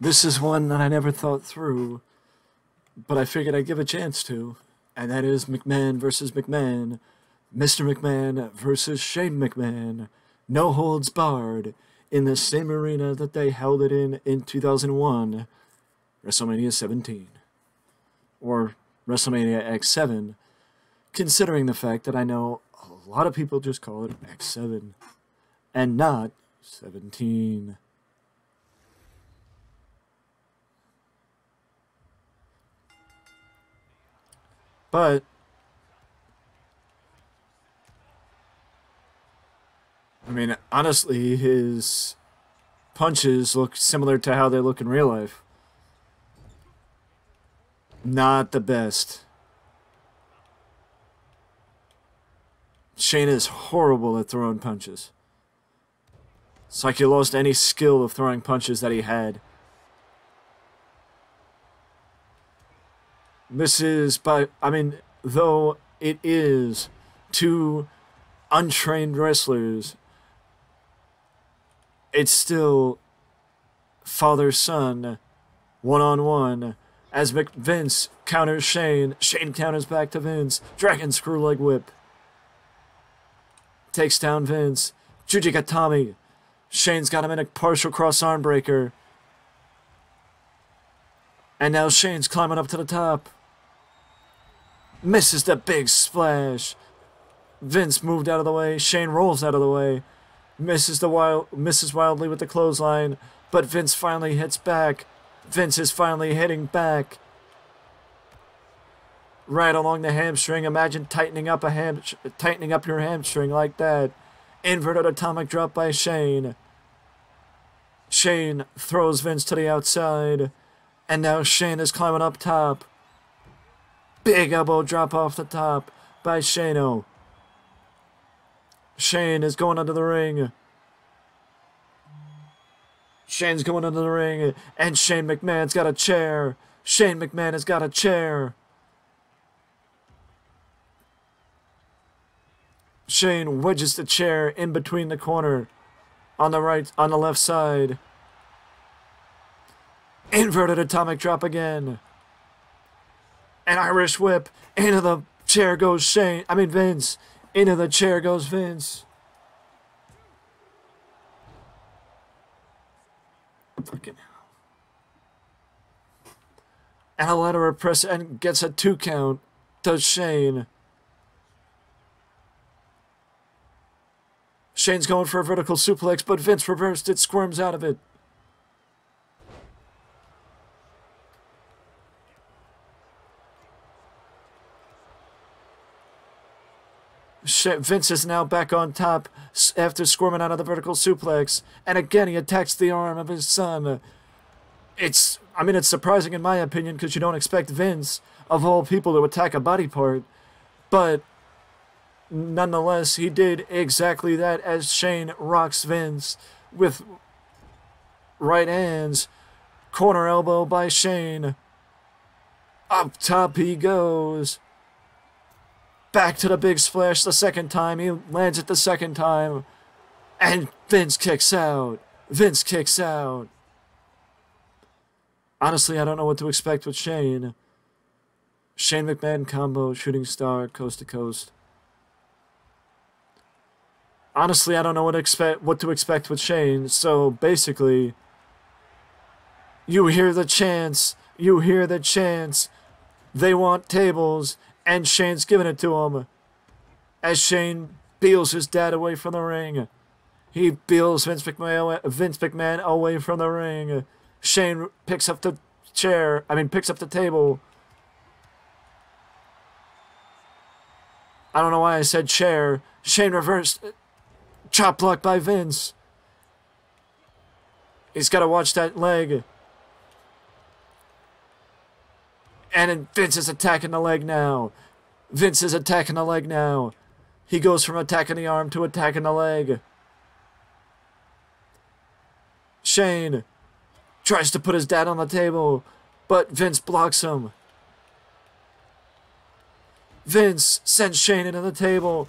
This is one that I never thought through, but I figured I'd give a chance to. And that is McMahon versus McMahon. Mr. McMahon versus Shane McMahon. No holds barred. In the same arena that they held it in 2001. WrestleMania 17. Or WrestleMania X-Seven. Considering the fact that I know a lot of people just call it X-7. And not 17. But I mean, honestly, his punches look similar to how they look in real life. Not the best. Shane is horrible at throwing punches. It's like he lost any skill of throwing punches that he had. This is, though it is two untrained wrestlers, it's still father-son, one-on-one, as Vince counters Shane. Shane counters back to Vince. Dragon screw leg whip. Takes down Vince. Jujigatami. Shane's got him in a partial cross arm breaker. And now Shane's climbing up to the top. Misses the big splash. Vince moved out of the way. Shane rolls out of the way. Misses wildly with the clothesline. But Vince finally hits back. Vince is finally hitting back. Right along the hamstring. Imagine tightening up your hamstring like that. Inverted atomic drop by Shane. Shane throws Vince to the outside. And now Shane is climbing up top. Big elbow drop off the top by Shane-O. Shane is going under the ring. Shane's going under the ring. And Shane McMahon's got a chair. Shane McMahon has got a chair. Shane wedges the chair in between the corner. On the left side. Inverted atomic drop again. An Irish whip. Into the chair goes Vince. Into the chair goes Vince. Fucking hell. And a ladder press and gets a 2 count to Shane. Shane's going for a vertical suplex, but Vince reversed it, squirms out of it. Vince is now back on top after squirming out of the vertical suplex. And again, he attacks the arm of his son. It's surprising in my opinion because you don't expect Vince, of all people, to attack a body part. But nonetheless, he did exactly that as Shane rocks Vince with right hands. Corner elbow by Shane. Up top he goes. Back to the big splash the second time. He lands it the second time. And Vince kicks out. Vince kicks out. Honestly, I don't know what to expect with Shane. Shane McMahon combo, shooting star, coast to coast. Honestly, I don't know what to expect with Shane. So basically, you hear the chants. You hear the chants. They want tables. And Shane's giving it to him. As Shane peels his dad away from the ring. He peels Vince McMahon away from the ring. Shane picks up the table. I don't know why I said chair. Shane reversed. Chop block by Vince. He's got to watch that leg. And Vince is attacking the leg now. Vince is attacking the leg now. He goes from attacking the arm to attacking the leg. Shane tries to put his dad on the table, but Vince blocks him. Vince sends Shane into the table,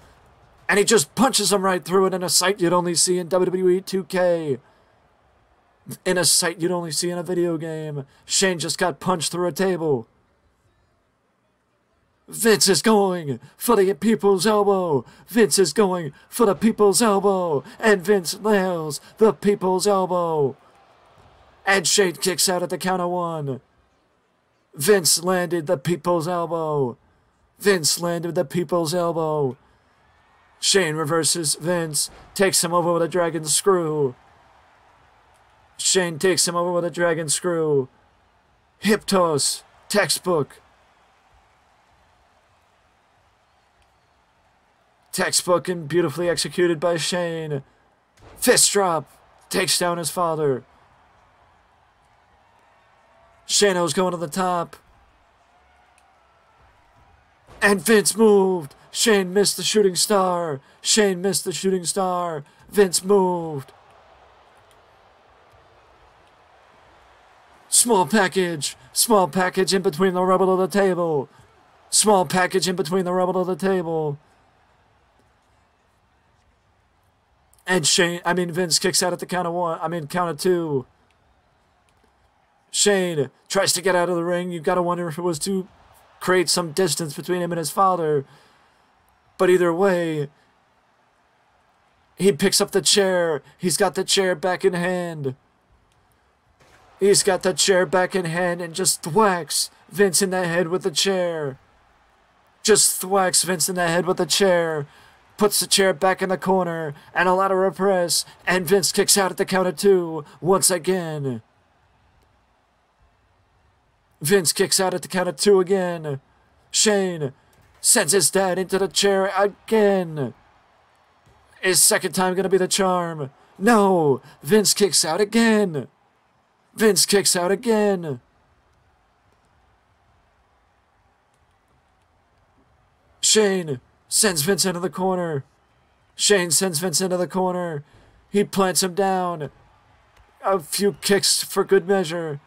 and he just punches him right through it in a sight you'd only see in WWE 2K. In a sight you'd only see in a video game. Shane just got punched through a table. Vince is going for the people's elbow. Vince is going for the people's elbow. And Vince nails the people's elbow. And Shane kicks out at the count of 1. Vince landed the people's elbow. Vince landed the people's elbow. Shane reverses Vince, takes him over with a dragon screw. Shane takes him over with a dragon screw. Hip toss, textbook. Textbook and beautifully executed by Shane. Fist drop, takes down his father. Shano's going to the top. And Vince moved. Shane missed the shooting star. Shane missed the shooting star. Vince moved. Small package. Small package in between the rubble of the table. Small package in between the rubble of the table. And Vince kicks out at the count of 1. Count of 2. Shane tries to get out of the ring. You've got to wonder if it was to create some distance between him and his father. But either way, he picks up the chair. He's got the chair back in hand. He's got the chair back in hand and just thwacks Vince in the head with the chair. Just thwacks Vince in the head with the chair. Puts the chair back in the corner and a lateral press. And Vince kicks out at the count of 2 once again. Vince kicks out at the count of 2 again. Shane sends his dad into the chair again. Is second time going to be the charm? No! Vince kicks out again. Vince kicks out again. Shane sends Vince into the corner. Shane sends Vince into the corner. He plants him down. A few kicks for good measure.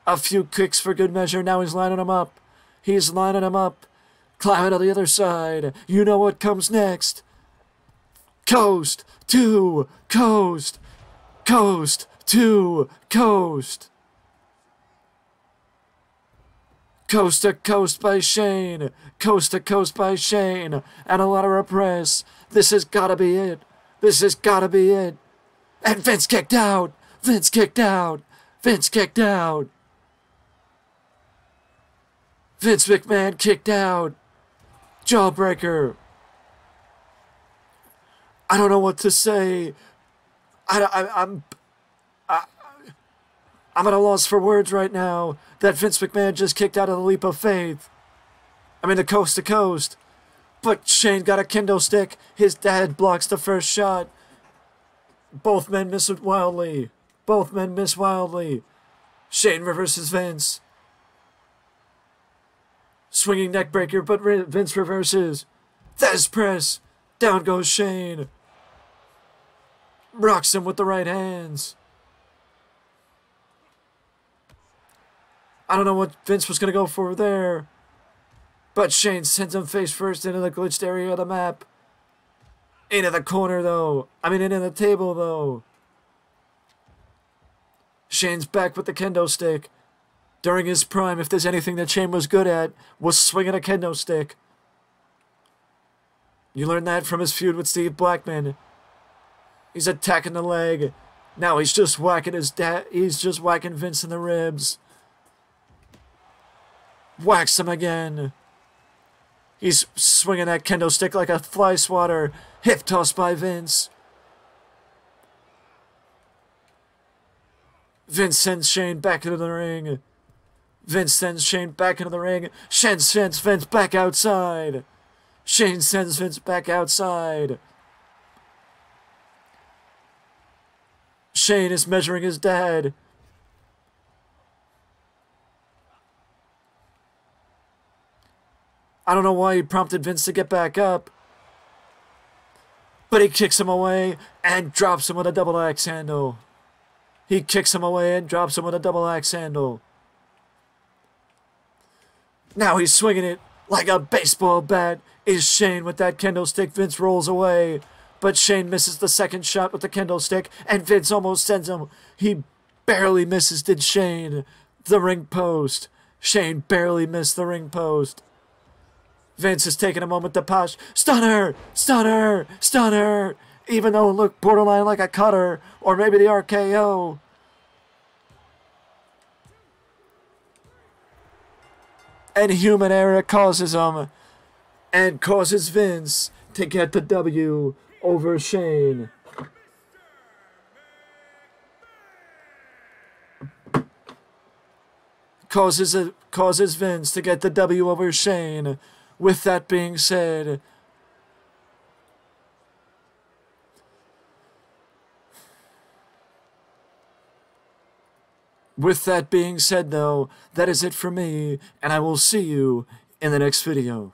A few kicks for good measure. Now he's lining him up. He's lining him up. Climbing to the other side. You know what comes next. Coast to coast. Coast to coast. Coast to coast by Shane. Coast to coast by Shane. And a lateral press. This has gotta be it. This has gotta be it. And Vince kicked out. Vince kicked out. Vince kicked out. Vince McMahon kicked out. Jawbreaker. I don't know what to say. I'm at a loss for words right now. That Vince McMahon just kicked out of the leap of faith. The coast to coast. But Shane got a kendo stick. His dad blocks the first shot. Both men miss it wildly. Both men miss wildly. Shane reverses Vince. Swinging neck breaker, but Vince reverses. Thesz press. Down goes Shane. Rocks him with the right hands. I don't know what Vince was going to go for there. But Shane sends him face first into the glitched area of the map. Into the corner, though. Into the table, though. Shane's back with the kendo stick. During his prime, if there's anything that Shane was good at, was swinging a kendo stick. You learned that from his feud with Steve Blackman. He's attacking the leg. Now he's just whacking his dad. He's just whacking Vince in the ribs. Whacks him again. He's swinging that kendo stick like a fly swatter. Hip toss by Vince. Vince sends Shane back into the ring. Vince sends Shane back into the ring. Shane sends Vince back outside. Shane sends Vince back outside. Shane is measuring his dad. I don't know why he prompted Vince to get back up. But he kicks him away and drops him with a double axe handle. He kicks him away and drops him with a double axe handle. Now he's swinging it like a baseball bat. Is Shane with that kendo stick. Vince rolls away. But Shane misses the second shot with the kendo stick. And Vince almost sends him. He barely misses, did Shane, the ring post. Shane barely missed the ring post. Vince is taking a moment to push. Stunner! Stunner! Stunner! Even though it looked borderline like a cutter, or maybe the RKO. And human error causes him, and causes Vince to get the W over Shane. Causes Vince to get the W over Shane. With that being said, though, that is it for me, and I will see you in the next video.